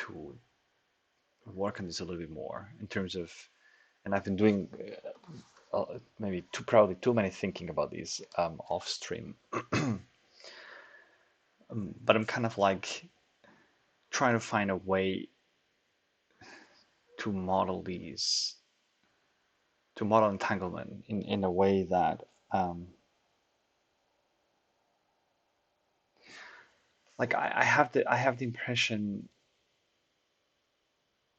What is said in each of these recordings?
to work on this a little bit more in terms of, and I've been doing maybe probably too many thinking about these off stream, but I'm kind of like trying to find a way to model these, to model entanglement in a way that like I have the impression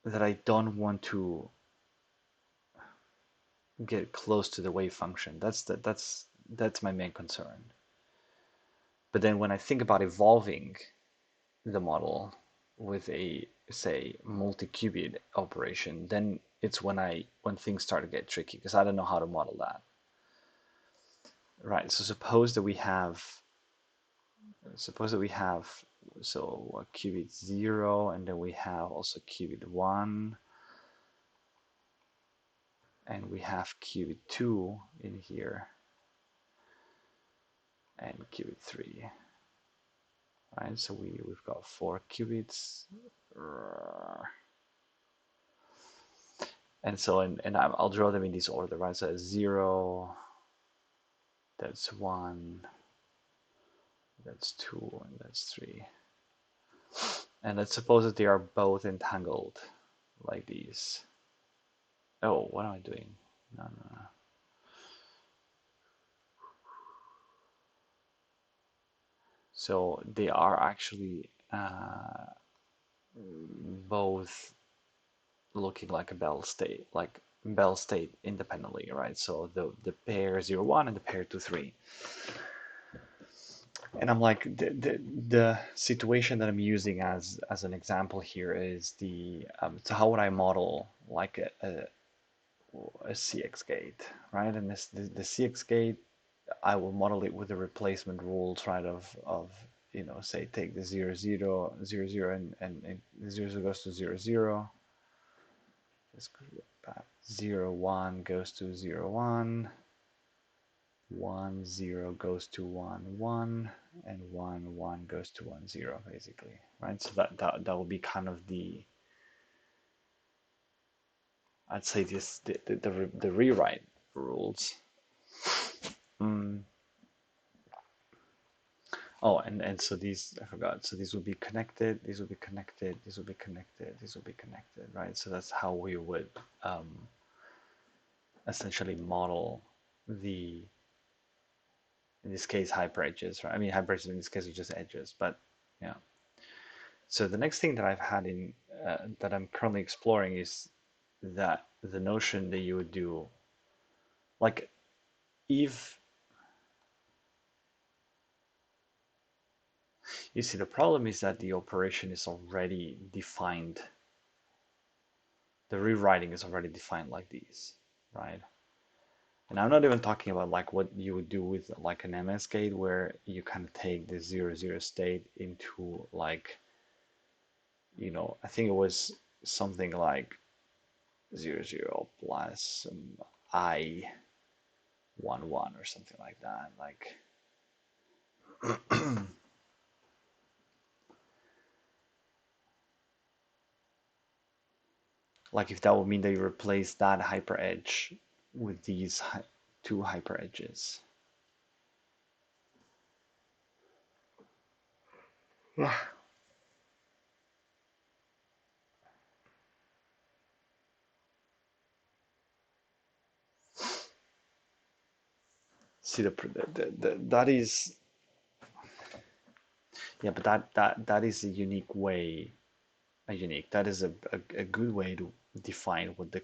that I don't want to get close to the wave function. That's my main concern. But then when I think about evolving the model with a, say, multi-qubit operation, then it's when things start to get tricky because I don't know how to model that. Right. So suppose that we have so a qubit 0, and then we have also qubit 1, and we have qubit 2 in here, and qubit 3. Right, so we've got 4 qubits, and so and I'll draw them in this order, right? So 0, that's 1, that's 2, and that's 3. And let's suppose that they are both entangled like these. Oh, what am I doing? No, no, no. So they are actually both looking like a Bell state, like Bell state independently, right? So the pair 0, 1 and the pair 2, 3. And I'm like, the situation that I'm using as an example here is the so how would I model like a CX gate, right? And the CX gate, I will model it with the replacement rules, right? Of say take the 0, 0, 0, 0, and the 0, 0 goes to 0, 0. Let's go back. 0, 1 goes to 0, 1. 1, 0 goes to 1, 1, and 1, 1 goes to 1, 0, basically, right? So that will be kind of the, I'd say this the rewrite rules. Mm. Oh, and so these, I forgot. So these will be connected. These will be connected. These will be connected. These will be connected, right? So that's how we would essentially model the, in this case, hyper edges, right? I mean, hyper edges in this case are just edges, but yeah. So the next thing that I've had in that I'm currently exploring is that the notion that you would do, like, if you see, the problem is that the operation is already defined, the rewriting is already defined like these, right? And I'm not even talking about like what you would do with like an MS gate where you kind of take the 0, 0 state into like, I think it was something like 0, 0 plus I 1, 1 or something like that. Like, like if that would mean that you replace that hyper edge with these two hyper edges. See that is, yeah, but that is a unique way, that is a good way to define what the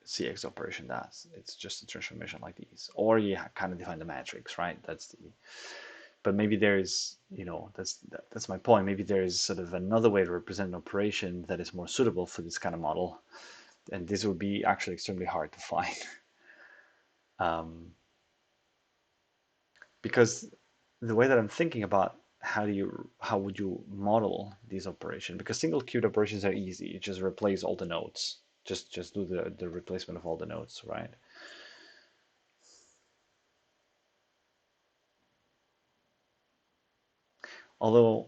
CX operation does. It's just a transformation like these, or you kind of define the matrix, right? That's the, but maybe there is, that's my point. Maybe there is sort of another way to represent an operation that is more suitable for this kind of model, and this would be actually extremely hard to find. um, because the way that I'm thinking about how would you model these operations? Because single qubit operations are easy. You just replace all the nodes. Just do the replacement of all the nodes, right? Although,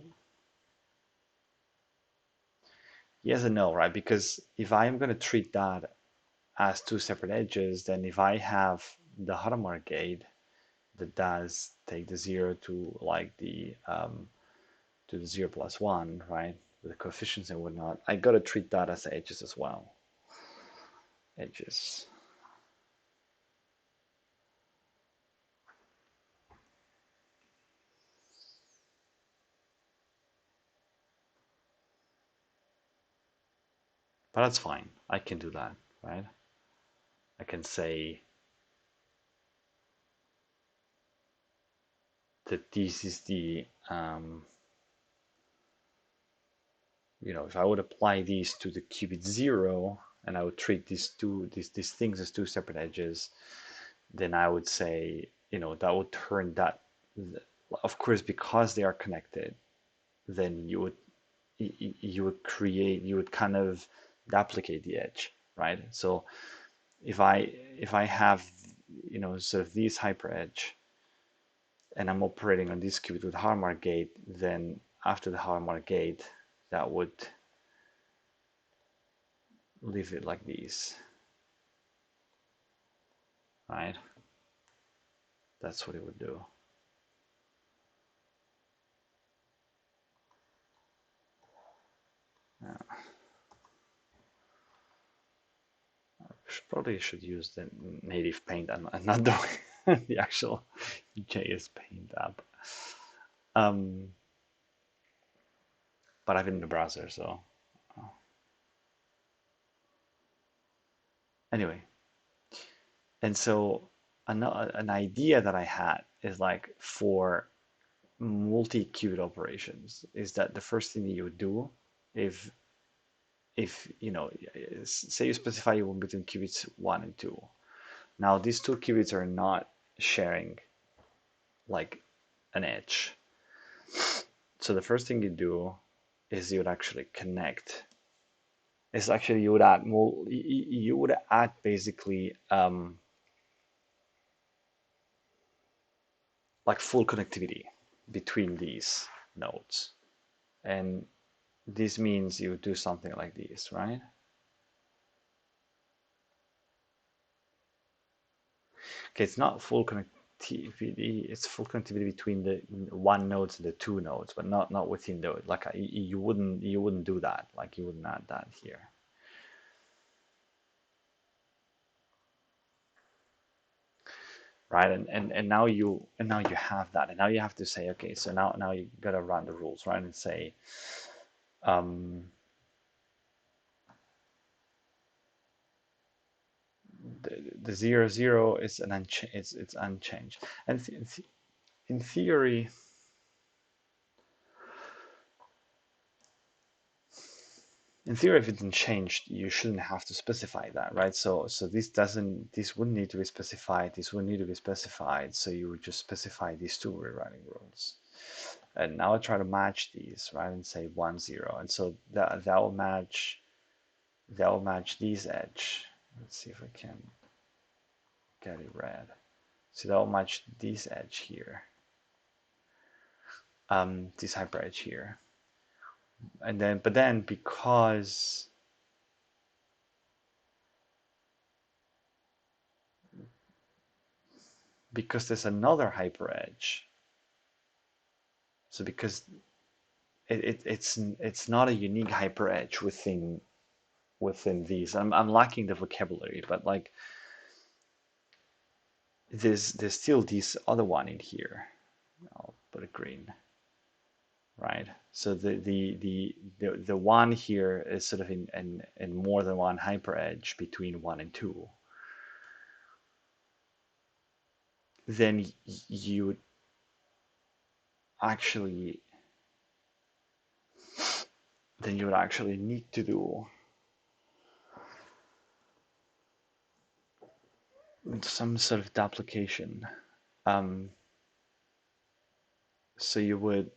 yes and no, right? Because if I am going to treat that as two separate edges, then if I have the Hadamard gate that does take the zero to like the 0 plus 1, right? With the coefficients and whatnot, I got to treat that as edges as well. Edges. But that's fine. I can do that, right? I can say that this is the, if I would apply these to the qubit 0, and I would treat these things as two separate edges, then I would say, that would turn that, of course, because they are connected, then you would kind of duplicate the edge, right? So if I have, sort of these hyperedge, and I'm operating on this qubit with Hadamard gate, then after the Hadamard gate, that would leave it like this, right? That's what it would do. Yeah. Probably should use the native paint and not the actual JS paint app. Um, but I've been in the browser, so anyway. And so an idea that I had is like for multi-qubit operations is that the first thing that you would do if say you specify you want between qubits 1 and 2. Now these two qubits are not sharing like an edge. So the first thing you do is you would actually connect. It's actually you would add basically like full connectivity between these nodes. And this means you do something like this, right? Okay, it's not full connectivity. It's full connectivity between the one nodes and the two nodes, but not within the like you wouldn't do that. Like you wouldn't add that here, right? And now you have that, and now you have to say, okay, so now you gotta run the rules, right? And say, um, the 0 0 is it's unchanged, and in theory. In theory, if it didn't change, you shouldn't have to specify that, right? So this wouldn't need to be specified. This wouldn't need to be specified. So you would just specify these two rewriting rules. And now I try to match these, right? And say 1 0. And so that will match these edge. Let's see if I can get it red. So that will match this edge here. This hyper edge here. But then because there's another hyper edge. So because it's not a unique hyper edge within these. I'm lacking the vocabulary, but like there's still this other one in here. I'll put it green, right? So the one here is sort of in more than one hyper edge between 1 and 2. Then you would actually need to do some sort of duplication. Um, so you would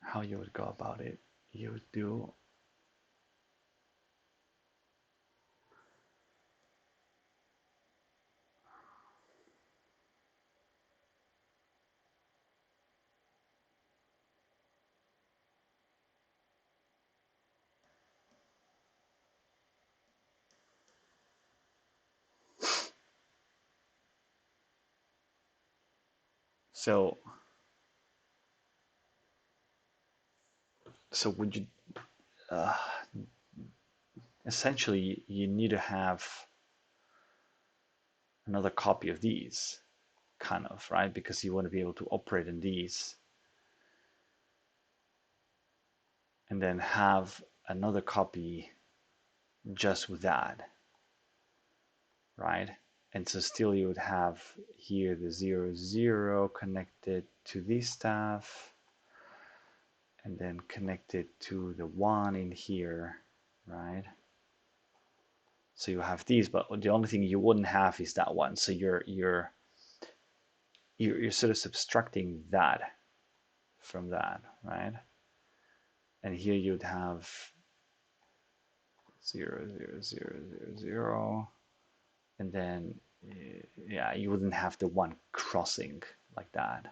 how you would go about it. You would do So so would you uh, essentially you need to have another copy of these, kind of, right? Because you want to be able to operate in these and then have another copy just with that, right? And so still you would have here the 0, 0 connected to this stuff and then connected to the 1 in here, right? So you have these, but the only thing you wouldn't have is that one. So you're sort of subtracting that from that, right? And here you'd have 0, 0, 0, 0, 0, and then yeah, you wouldn't have the one crossing like that,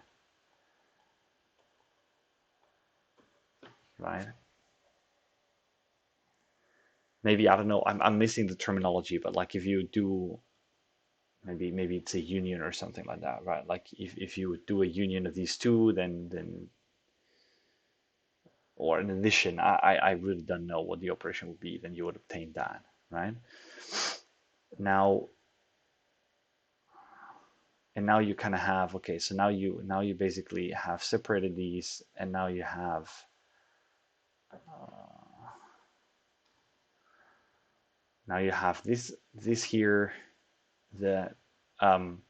right? Maybe I don't know. I'm missing the terminology, but like if you do maybe it's a union or something like that, right? Like if you do a union of these two, then or an addition, I really don't know what the operation would be. Then you would obtain that, right? Now and now you kind of have okay. So now you basically have separated these, and now you have this here the um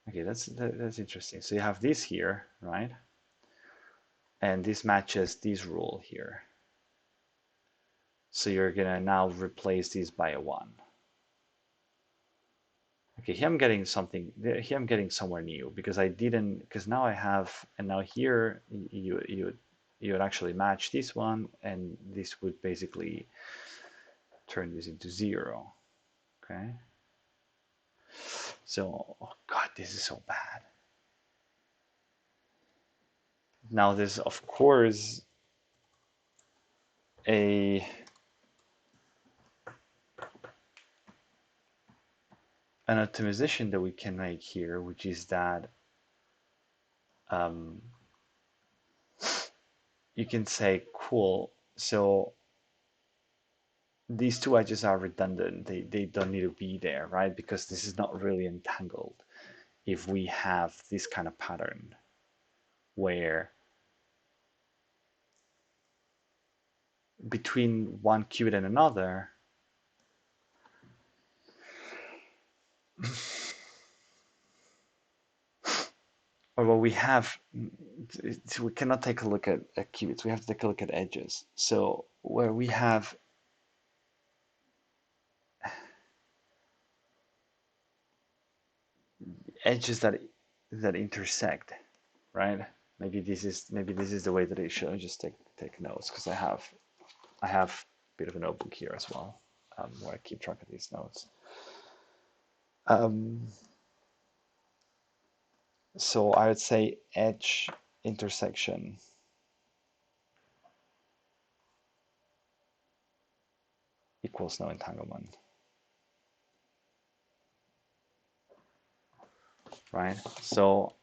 okay, that's interesting. So you have this here, right? And this matches this rule here. So you're gonna now replace this by a 1. Okay, here I'm getting something, here I'm getting somewhere new because I didn't, because now I have, and now here you would actually match this one, and this would basically turn this into 0, okay? So, oh God, this is so bad. Now there's, of course, a an optimization that we can make here, which is that um, you can say, cool, so these two edges are redundant. They don't need to be there, right? Because this is not really entangled if we have this kind of pattern where between one qubit and another, or what we have, we cannot take a look at qubits. We have to take a look at edges. So where we have edges that intersect, right? Maybe this is the way that it should. I just take notes because I have a bit of a notebook here as well, where I keep track of these notes. Um, so I would say edge intersection equals no entanglement, right? So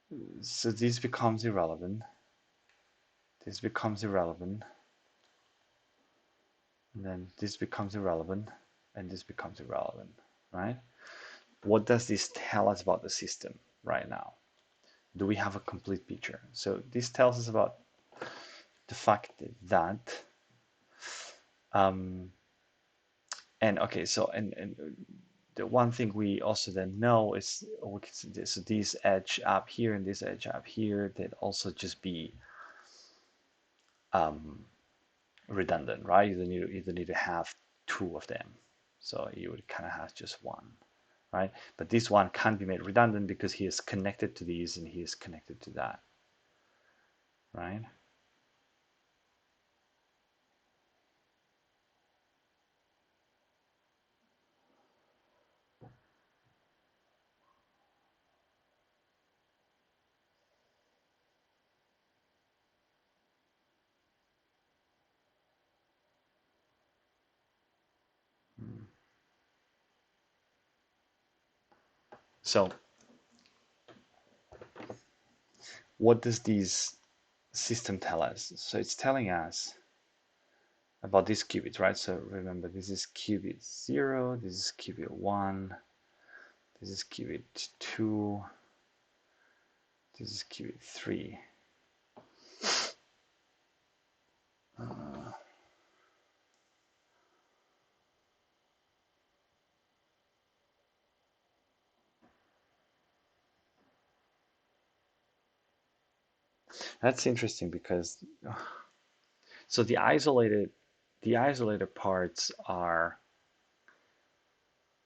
this becomes irrelevant. This becomes irrelevant. And then this becomes irrelevant, and this becomes irrelevant, right? What does this tell us about the system right now? Do we have a complete picture? So this tells us about the fact that um, and okay, so and the one thing we also then know is so this edge up here and this edge up here, they'd also just be um, redundant, right? You don't need to have two of them, so you would kind of have just one, right? But this one can't be made redundant because he is connected to these and he is connected to that, right? So what does this system tell us? So it's telling us about these qubits, right? So remember, this is qubit 0, this is qubit 1, this is qubit 2, this is qubit 3. That's interesting because so the isolated parts are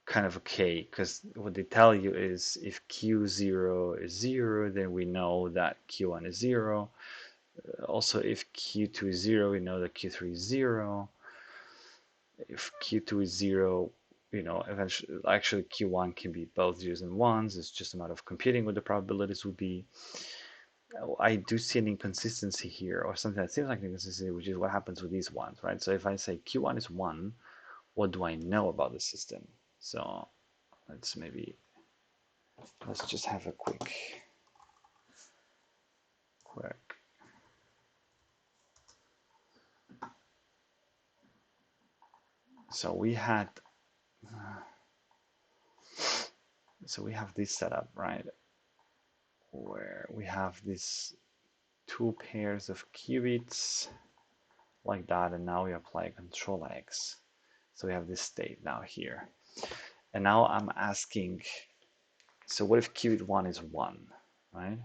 kind of okay because what they tell you is if Q0 is 0, then we know that Q1 is 0. Also, if Q2 is 0, we know that Q3 is 0. If Q2 is 0, eventually, actually Q1 can be both zeros and ones. It's just a matter of computing what the probabilities would be. I do see an inconsistency here, or something that seems like an inconsistency, which is what happens with these ones, right? So if I say Q1 is 1, what do I know about the system? So let's just have a quick. So we had, so we have this setup, right? Where we have these two pairs of qubits like that, and now we apply control X. So we have this state now here. And now I'm asking, so what if qubit 1 is 1, right?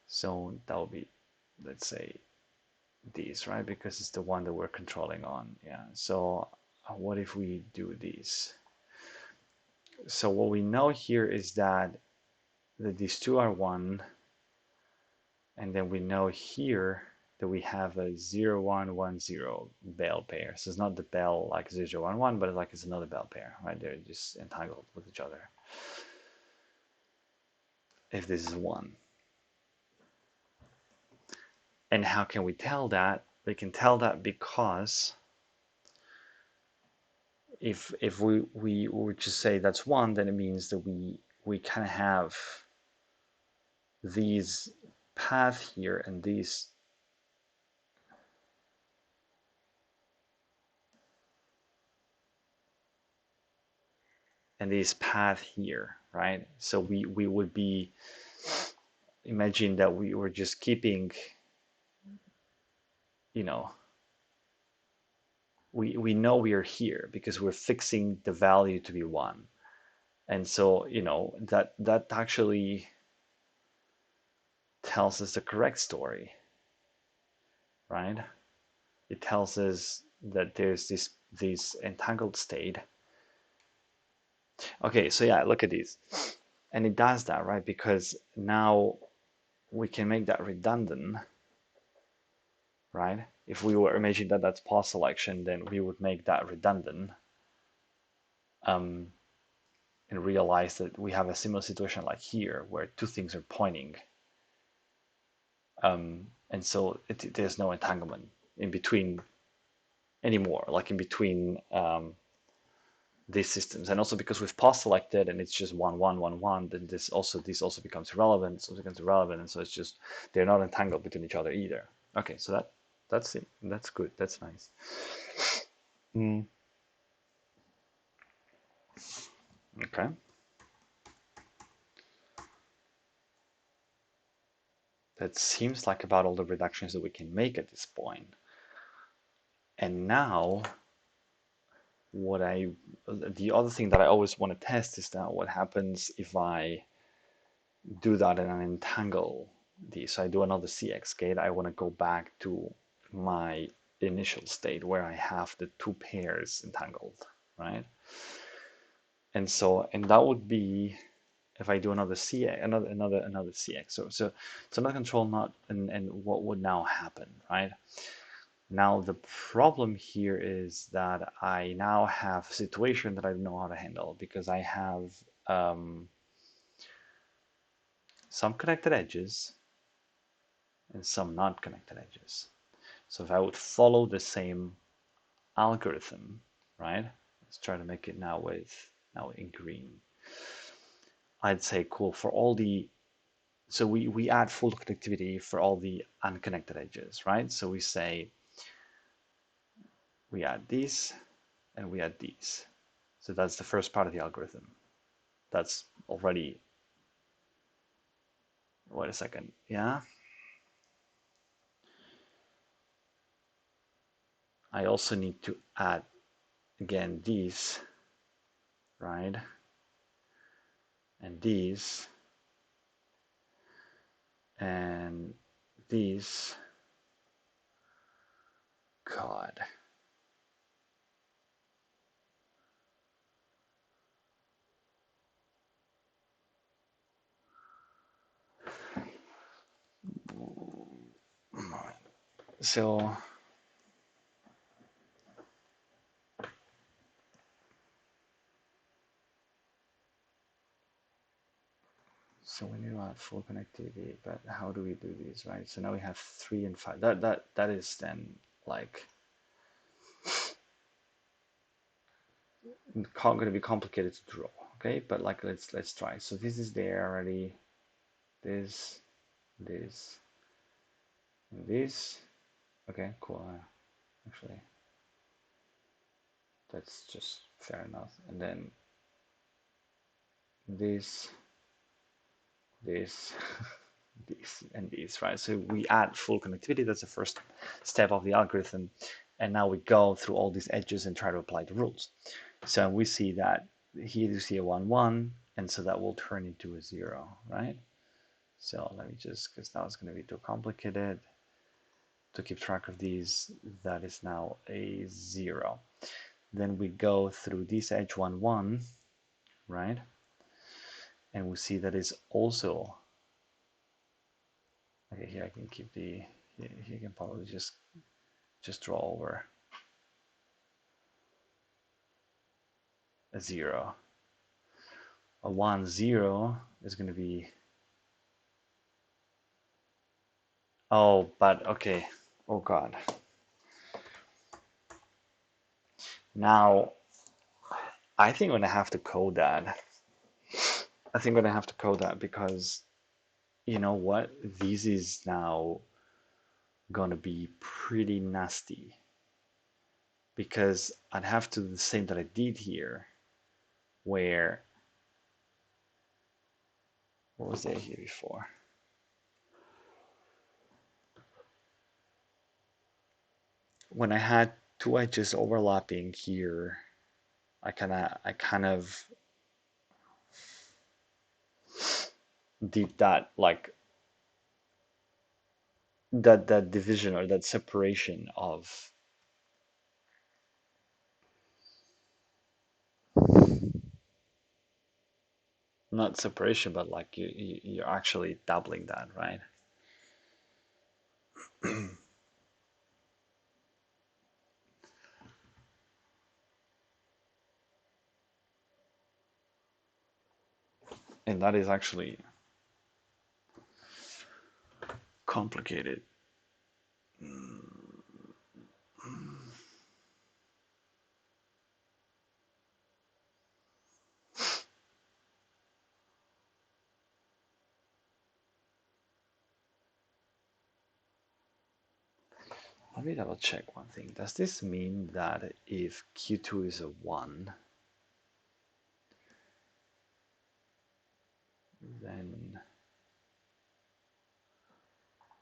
So that will be, let's say, these, right? Because it's the one that we're controlling on. Yeah. So what if we do these? So what we know here is that these two are 1, and then we know here that we have a 0, 1, 1, 0 Bell pair. So it's not the Bell like 0, 0, 1, 1, but like it's another Bell pair, right? They're just entangled with each other. If this is 1. And how can we tell that? We can tell that because if we were to say that's 1, then it means that we kind of have these path here and these path here, right? So we would be, imagine that we were just keeping, you know, we know we are here because we're fixing the value to be 1. And so, that actually tells us the correct story, right? It tells us that there's this entangled state. Okay, so yeah, look at these. And it does that, right? Because now we can make that redundant, right? If we were imagining that that's pause selection, then we would make that redundant, and realize that we have a similar situation like here, where two things are pointing. And so there's no entanglement in between anymore, like in between these systems. And also because we've pause selected and it's just 1, 1, 1, 1, then this also becomes irrelevant. So it becomes irrelevant, and so it's just they're not entangled between each other either. Okay, so that's it. That's good. That's nice. Mm, okay. That seems like about all the reductions that we can make at this point. And now, the other thing that I always want to test is that what happens if I do that and I entangle these. So I do another CX gate. I want to go back to my initial state where I have the two pairs entangled, right? And that would be if I do another CX, another CX. So not control, not, and what would now happen, right? Now the problem here is that I now have a situation that I don't know how to handle because I have some connected edges and some not connected edges. So if I would follow the same algorithm, right? Let's try to make it now in green. I'd say cool for all the, so we add full connectivity for all the unconnected edges, right? So we say we add these and we add these. So that's the first part of the algorithm. That's already, wait a second, yeah. I also need to add again these, right? And these and these. God. So so we need to have full connectivity, but how do we do these, right? So now we have 3 and 5. That is then like going to be complicated to draw, okay? But like let's try. So this is there already. This, this, and this. Okay, cool. Actually, that's just fair enough. And then this, this, this, and this, right? So we add full connectivity. That's the first step of the algorithm. And now we go through all these edges and try to apply the rules. So we see that here you see a 1, 1, and so that will turn into a 0, right? So let me just, because now it's going to be too complicated to keep track of these, that is now a 0. Then we go through this edge 1, 1, right? And we see that is also, okay, here I can keep the, here you can probably just draw over a 0. A 1, 0 is going to be, oh, but okay, oh God. Now, I think I'm going to have to code that. I think I'm going to have to code that because you know what? This is now going to be pretty nasty because I'd have to do the same that I did here where, what was there here before? When I had two edges overlapping here, I kind of did that like that division or that separation of not separation but like you're actually doubling that, right? And that is actually complicated. Let me double check one thing. Does this mean that if Q2 is a 1, then,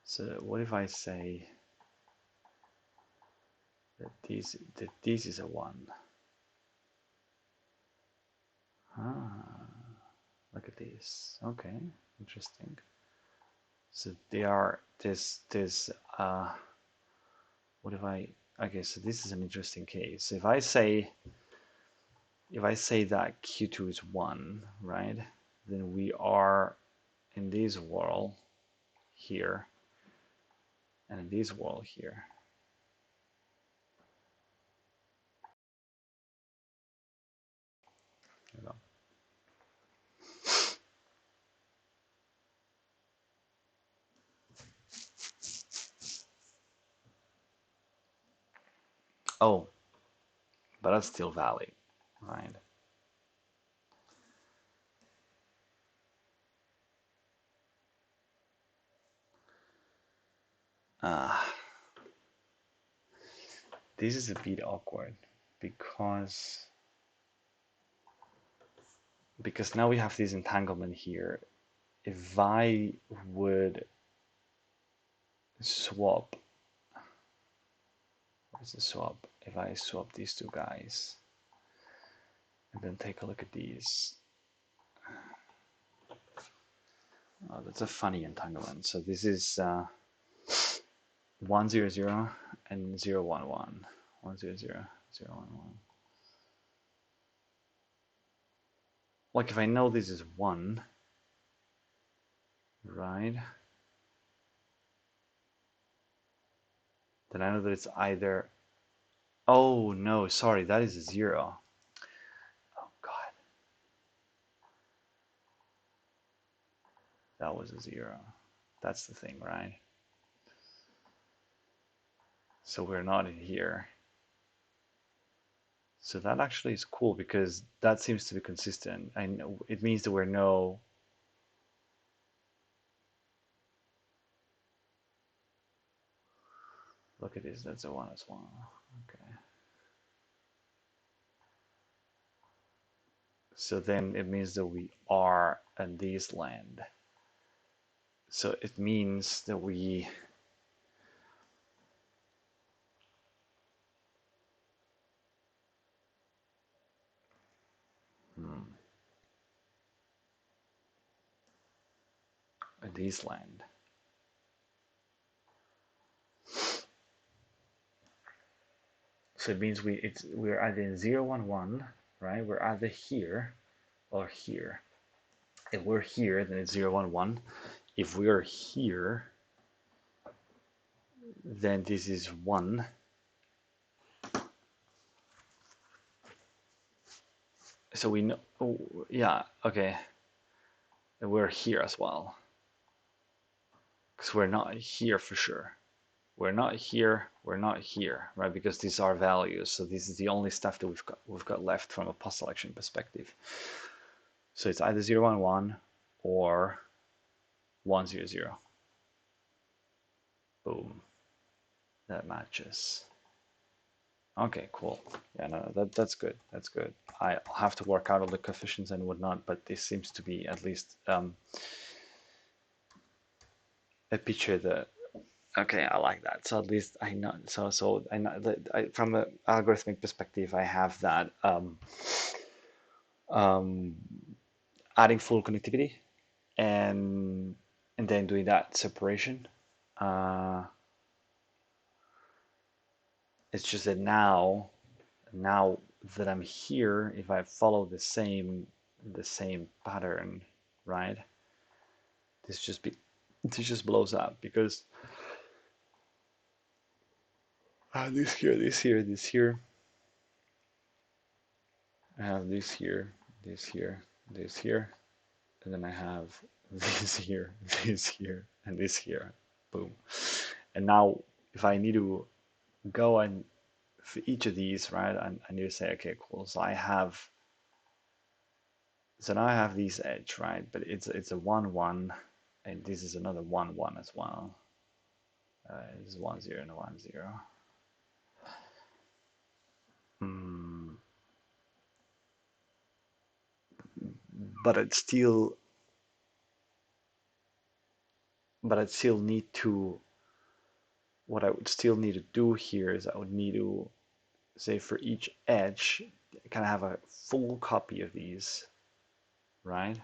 so what if I say that this is a 1? Ah, look at this. Okay, interesting. So they are this what if I, okay, so this is an interesting case. If I say that Q2 is 1, right? Then we are in this world here and in this world here. You know? Oh, but that's still valid, right? Uh, this is a bit awkward because now we have this entanglement here. If I would swap, where's the swap? If I swap these two guys and then take a look at these, oh, that's a funny entanglement. So this is 100 and 011. 100, 011. Like if I know this is 1, right? Then I know that it's either, oh no, sorry, that is a 0. Oh God, that was a 0. That's the thing, right? So we're not in here. So that actually is cool because that seems to be consistent. I know it means that we're no. Look at this, that's a 1 as well. Okay. So then it means that we are in this land. So it means that we in this land. So it means we're either in 011, right? We're either here or here. If we're here, then it's 011. If we are here, then this is 1. So we know, oh, yeah, okay. And we're here as well. Because we're not here for sure. We're not here, we're not here, right? Because these are values. So this is the only stuff that we've got left from a post selection perspective. So it's either 011 or 100. Boom. That matches. Okay, cool. Yeah, no, that's good. That's good. I'll have to work out all the coefficients and whatnot, but this seems to be at least a picture that. Okay, I like that. So at least I know. So I know that from an algorithmic perspective, I have that um, adding full connectivity and then doing that separation. Uh, it's just that now that I'm here, if I follow the same pattern, right? This just be this just blows up because this here, this here, this here. I have this here, this here, this here, and then I have this here, this here, and this here. Boom. And now if I need to go and for each of these, right, I need to say, okay, cool. So now I have these edge, right? But it's a 1 1, and this is another 1 1 as well. This is 1 0 and a 1 0. Mm, but I'd still need to. What I would still need to do here is I would need to say for each edge, kind of have a full copy of these, right?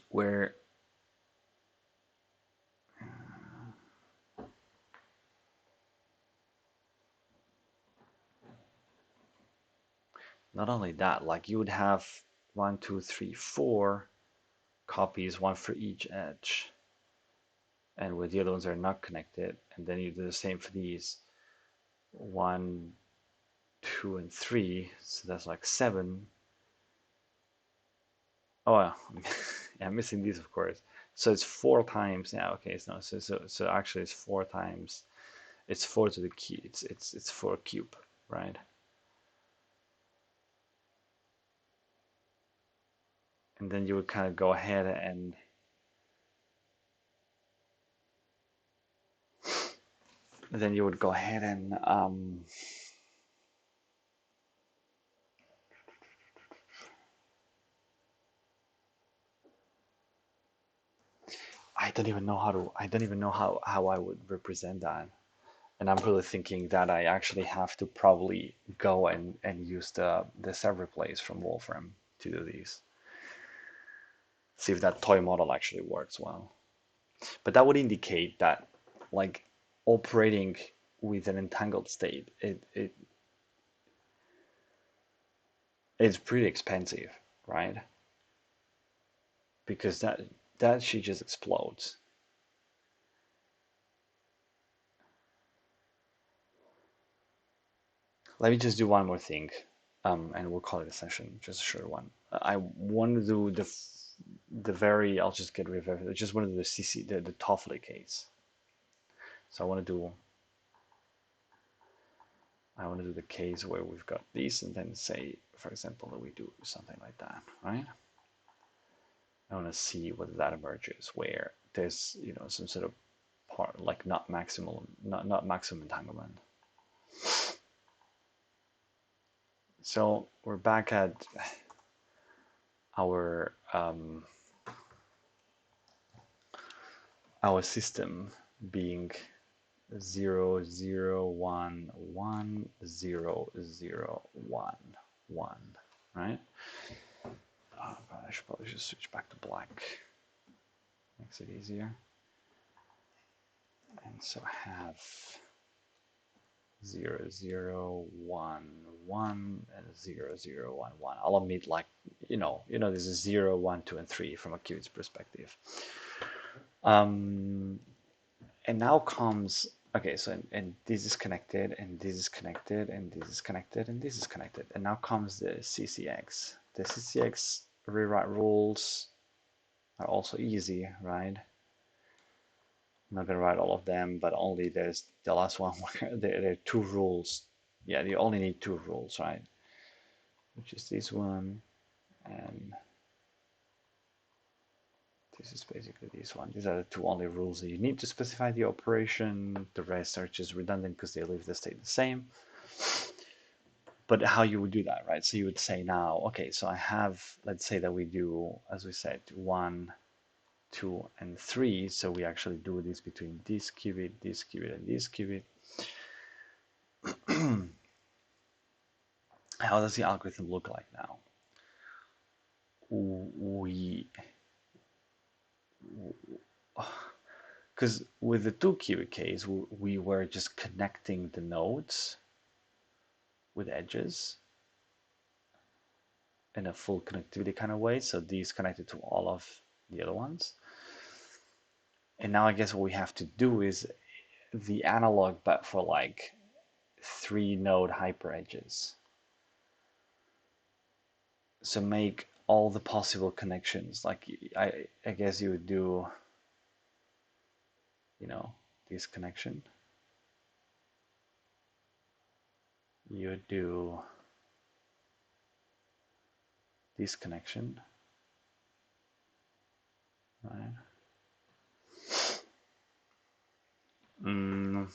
Where not only that, like you would have 1, 2, 3, 4 copies, one for each edge, and where the other ones are not connected, and then you do the same for these 1, 2, and 3. So that's like 7. Oh, well, yeah, I'm missing these, of course. So it's 4 times. Yeah, okay. So actually, it's 4 times. It's 4 to the cube. It's 4 cube, right? And then you would kind of go ahead and then you would go ahead and I don't even know how I would represent that. And I'm really thinking that I actually have to probably go and use the set replace from Wolfram to do these. See if that toy model actually works well. But that would indicate that like operating with an entangled state, it's pretty expensive, right? Because that she just explodes. Let me just do one more thing, and we'll call it a session, just a short one. I want to do the very. I'll just get rid of everything. I just want to do the CC the Toffoli case. So I want to do the case where we've got these, and then say, for example, that we do something like that, right? I want to see whether that emerges where there's some sort of part like not maximum entanglement. So we're back at our our system being 0, 0, 1, 1, 0, 0, 1, 1, right? Oh, God, I should probably just switch back to black. Makes it easier. And so I have 0, 0, 1, 1, and 0, 0, 1, 1. I'll omit like this is 0, 1, 2, and 3 from a qubits perspective. And now comes okay, so and this is connected, and this is connected, and this is connected, and this is connected, and now comes the CCX. The CCX rewrite rules are also easy, right? I'm not gonna write all of them, but only there's the last one where there are two rules. Yeah, you only need two rules, right? Which is this one, and this is basically this one. These are the two only rules that you need to specify the operation. The rest are just redundant because they leave the state the same. But how you would do that, right? So you would say now, okay, so I have, let's say that we do, as we said, 1, 2, and 3. So we actually do this between this qubit, and this qubit. How does the algorithm look like now? We, because with the 2 qubit case, we were just connecting the nodes with edges in a full connectivity kind of way. So these connected to all of the other ones. And now I guess what we have to do is the analog, but for like 3 node hyper edges. So make all the possible connections. Like I guess you would do, this connection. You would do this connection, right? Mm,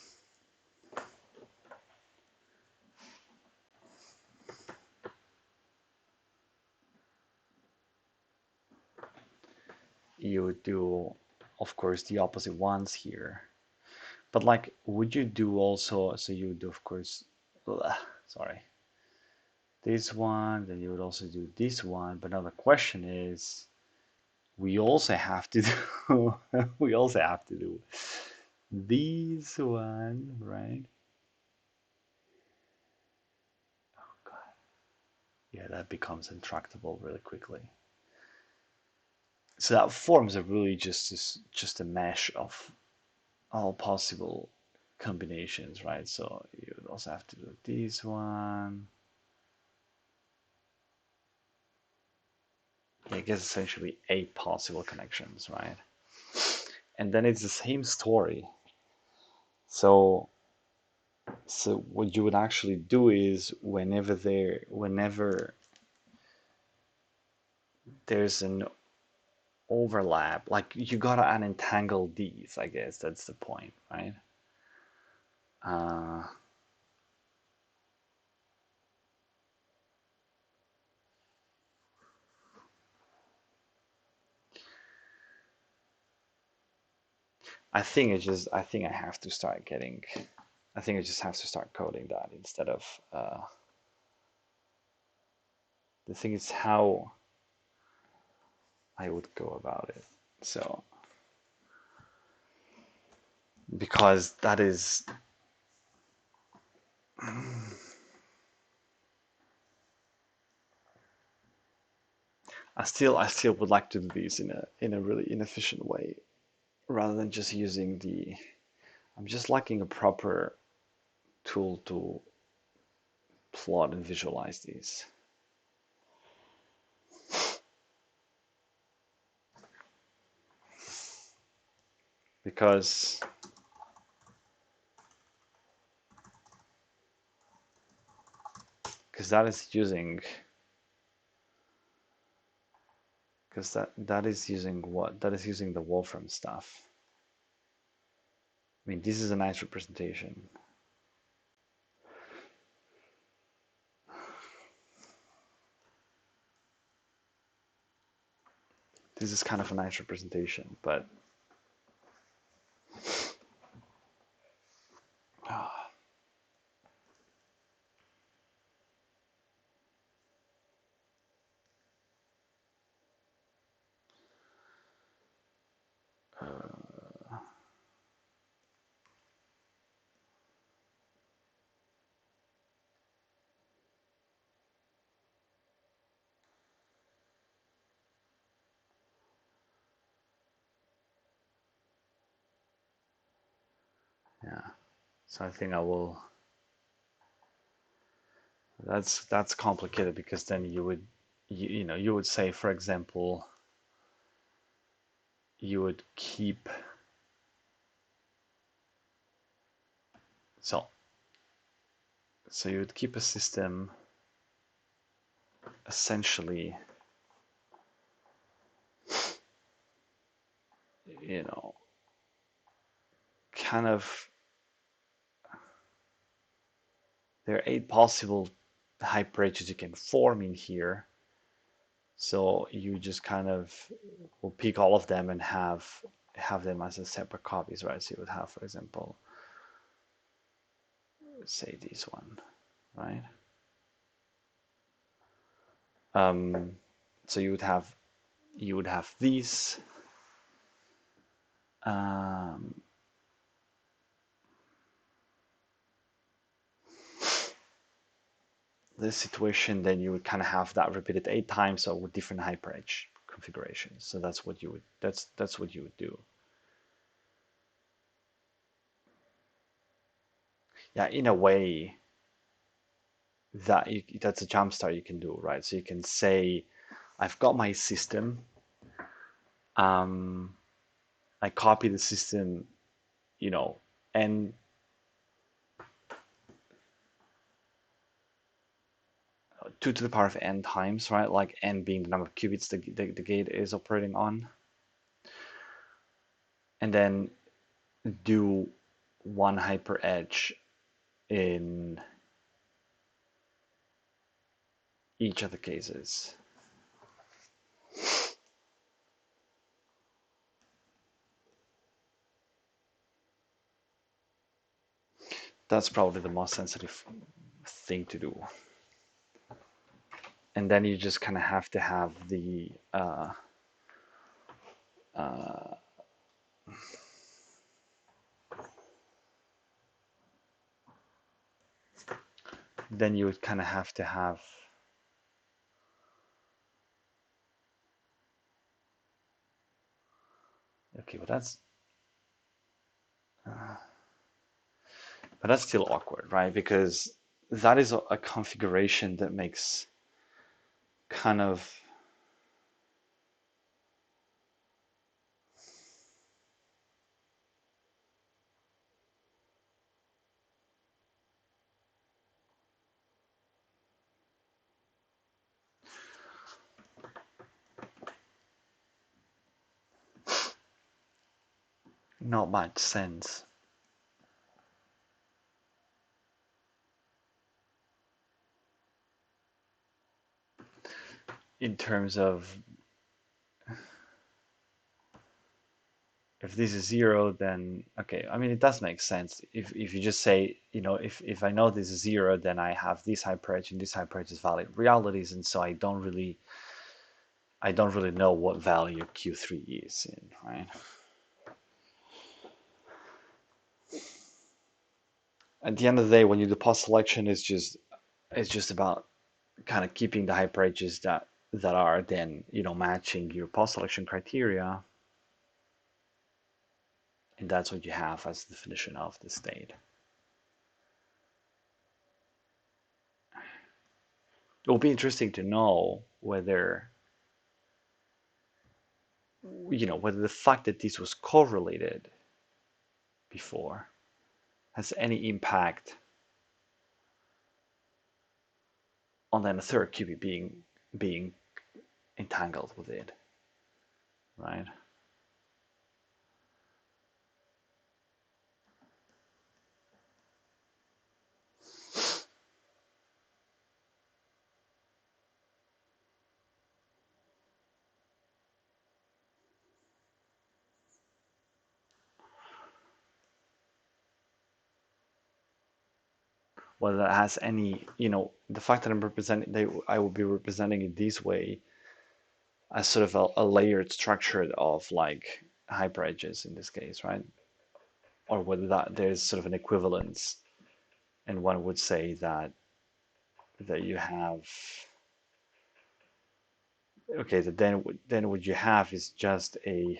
you would do, of course, the opposite ones here. But like, would you do also, so you would do, of course, sorry, this one, then you would also do this one. But now the question is, we also have to do, we also have to do this one, right? Oh God, yeah, that becomes intractable really quickly. So that forms a really just a mesh of all possible combinations, right? So you would also have to do this one. I guess essentially 8 possible connections, right? And then it's the same story. So so what you would actually do is whenever there's an overlap, like you gotta unentangle these, I guess that's the point, right? Uh, I think I have to start getting, I think I just have to start coding that instead of, the thing is how I would go about it. So, because that is, I still would like to do these in a really inefficient way rather than just using the, I'm just lacking a proper tool to plot and visualize these. Because because that is using because that is using what? That is using the Wolfram stuff. I mean, this is a nice representation. This is kind of a nice representation, but yeah. So I think I will. That's complicated because then you would, you know, you would say, for example, you would keep, so so you would keep a system essentially, you know, kind of, there are 8 possible hyperedges you can form in here. So you just kind of will pick all of them and have them as a separate copies, right? So you would have, for example, say this one, right? Um, so you would have these. Um, this situation, then you would kind of have that repeated 8 times, so with different hyperedge configurations. So that's what you would that's what you would do. Yeah, in a way, that's a jumpstart you can do, right? So you can say, I've got my system. Um, I copy the system, you know, n 2 to the power of n times, right? Like n being the number of qubits the gate is operating on, and then do one hyperedge in each of the cases. That's probably the most sensitive thing to do. And then you just kind of have to have the then you would kind of have to have, okay, but that's still awkward, right? Because that is a configuration that makes kind of, not much sense. in terms of if this is zero, then okay. I mean, it does make sense. If you just say, if I know this is zero, then I have this hyperedge and this hyperedge is valid realities, and so I don't really know what value Q3 is in, right? At the end of the day, when you do pos selection, it's just about kind of keeping the hyperedges that are then matching your pos selection criteria, and that's what you have as the definition of the state. It will be interesting to know whether the fact that this was correlated before has any impact on then a third qubit being entangled with it, right? Whether that has any, the fact that I will be representing it this way as sort of a layered structure of like hyperedges in this case, right? Or whether that there's sort of an equivalence, and one would say that you have okay, that then what you have is just a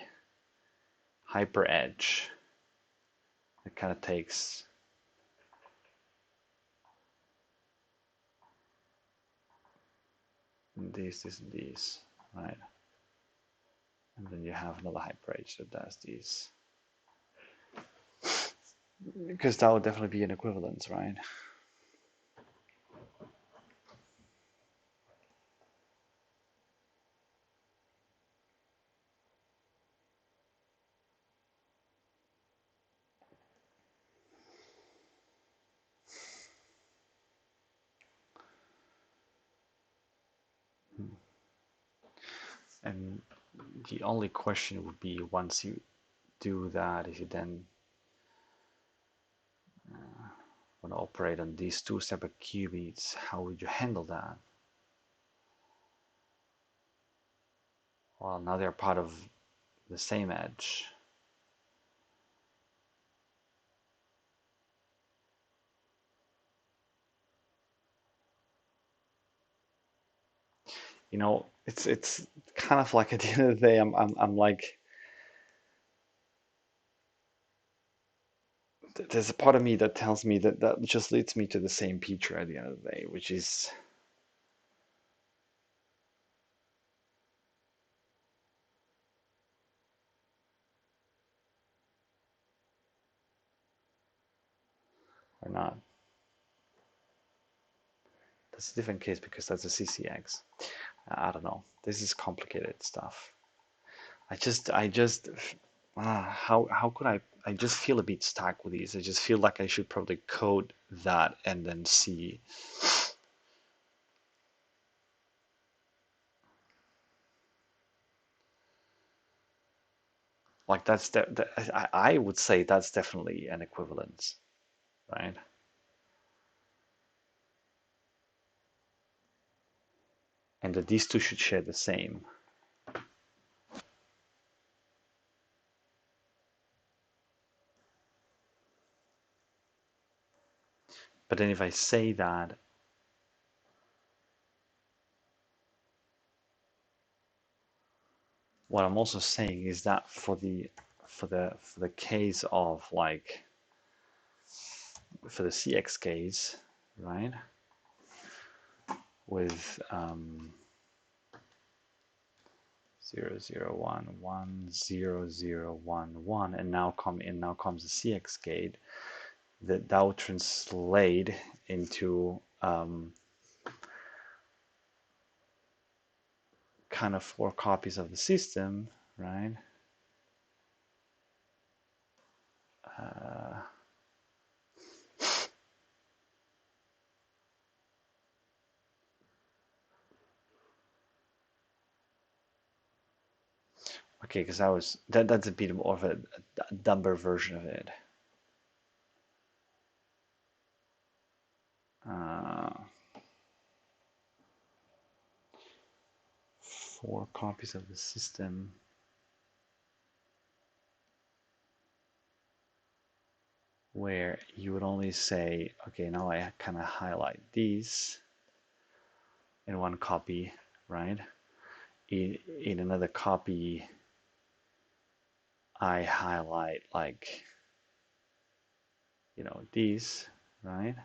hyperedge that kind of takes this, and these, right? And then you have another hyperedge that does these. Because that would definitely be an equivalence, right? And the only question would be once you do that, if you then want to operate on these two separate qubits, how would you handle that? Well, now they're part of the same edge. It's kind of like at the end of the day, I'm like, there's a part of me that tells me that just leads me to the same picture at the end of the day, which is or not. That's a different case because that's a CCX. I don't know. This is complicated stuff. I just how could I just feel a bit stuck with these. I just feel like I should probably code that and then see. Like I would say that's definitely an equivalence, right? And that these two should share the same. But then if I say that, what I'm also saying is that for the case of like for the CX case, right? With 0, 0, 1, 1, 0, 0, 1, 1, and now comes the CX gate that would translate into kind of 4 copies of the system, right? Uh, Okay, because I was that's a bit more of a dumber version of it. Uh, 4 copies of the system where you would only say, okay, now I kind of highlight these in one copy, right? In another copy, I highlight like, these, right?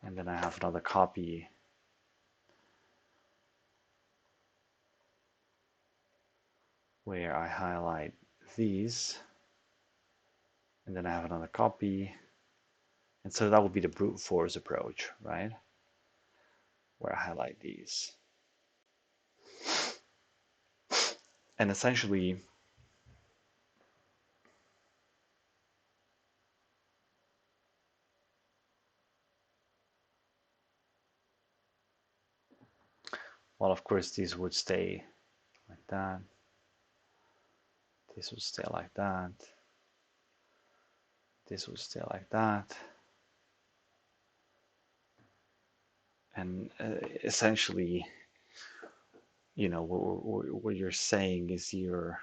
And then I have another copy where I highlight these, and then I have another copy. And so that would be the brute force approach, right? Where I highlight these. And essentially, well, of course, these would stay like that. This would stay like that. This would stay like that. And essentially, what you're saying is you're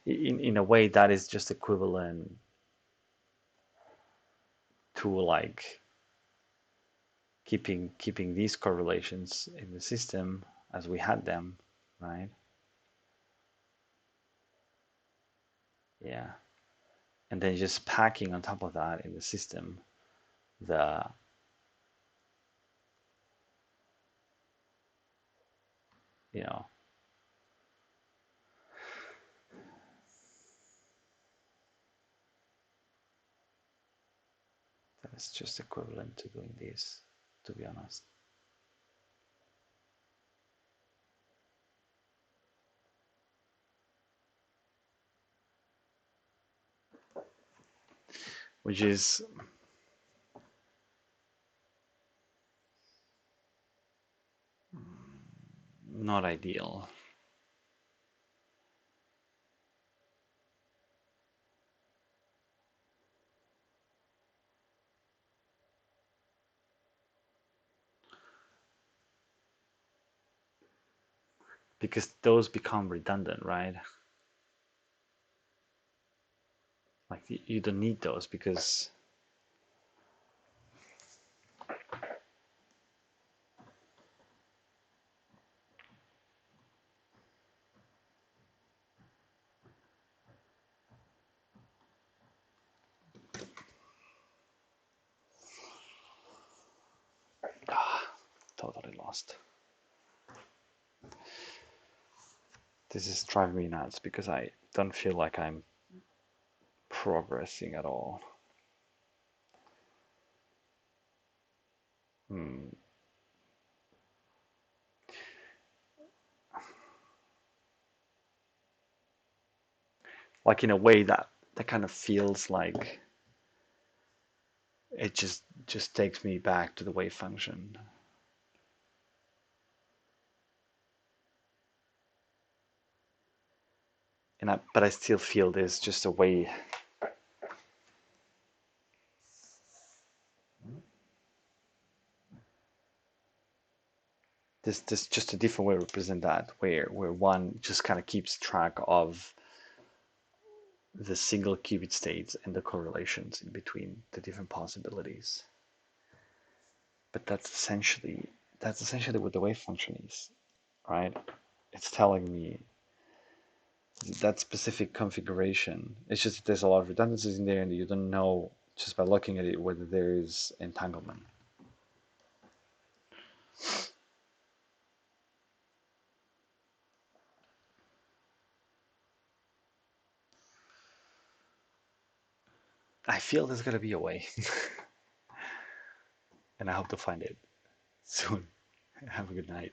in a way that is just equivalent to like keeping these correlations in the system as we had them, right? Yeah. And then just packing on top of that in the system the you know that's just equivalent to doing this, to be honest. Which is not ideal. Because those become redundant, right? Like you don't need those because totally lost. This is driving me nuts because I don't feel like I'm progressing at all. Hmm. Like in a way that kind of feels like it just takes me back to the wave function. But I still feel there's just a way. There's just a different way to represent that, where one just kind of keeps track of the single qubit states and the correlations in between the different possibilities. But that's essentially what the wave function is, right? It's telling me that specific configuration. It's just that there's a lot of redundancies in there, and you don't know just by looking at it whether there is entanglement. I feel there's gonna be a way, and I hope to find it soon. Have a good night.